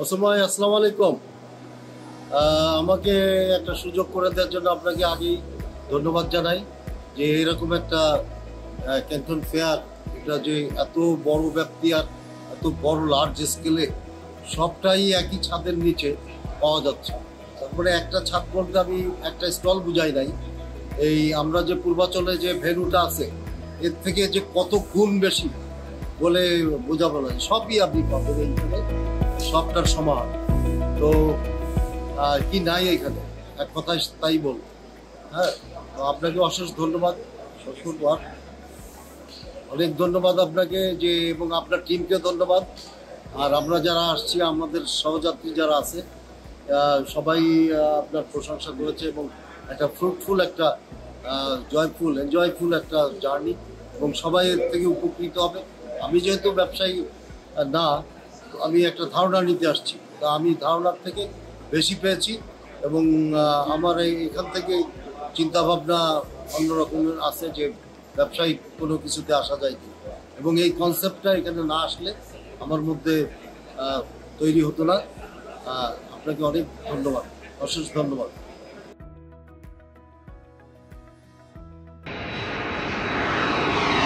অসময় আসসালামু আলাইকুম। আমাকে একটা সুযোগ করে দেওয়ার জন্য আপনাকে আগেই ধন্যবাদ জানাই যে এরকম একটা ক্যান্টন ফেয়ার, এটা যে এত বড় ব্যক্তি আর এত বড় লার্জ স্কেলে সবটাই একই ছাদের নিচে পাওয়া যাচ্ছে। তারপরে একটা ছাদ বলতে আমি একটা স্টল বুঝাই নাই, এই আমরা যে পূর্বাচলে যে ভেন্যুটা আছে এর থেকে যে কত গুণ বেশি বলে বোঝাবো না। সবই আপনি পাবেন এইখানে, সবটার সমান। তো কি নাই এখানে, এক কথায় তাই বলবো। হ্যাঁ, তো আপনাকে অশেষ ধন্যবাদ, শুক্রবার অনেক ধন্যবাদ আপনাকে, যে এবং আপনার টিমকে ধন্যবাদ। আর আমরা যারা আসছি, আমাদের সহযাত্রী যারা আছে, সবাই আপনার প্রশংসা করেছে এবং একটা ফ্রুটফুল, একটা এনজয়ফুল একটা জার্নি, এবং সবাই এর থেকে উপকৃত হবে। আমি যেহেতু ব্যবসায়ী না, আমি একটা ধারণা নিতে আসছি, তা আমি ধারণার থেকে বেশি পেয়েছি। এবং আমার এখান থেকে চিন্তাভাবনা অন্যরকমের আছে যে ব্যবসায়িক কোনো কিছুতে আসা যায় কি, এবং এই কনসেপ্টটা এখানে না আসলে আমার মধ্যে তৈরি হতো না। আপনাকে অনেক ধন্যবাদ, অশেষ ধন্যবাদ।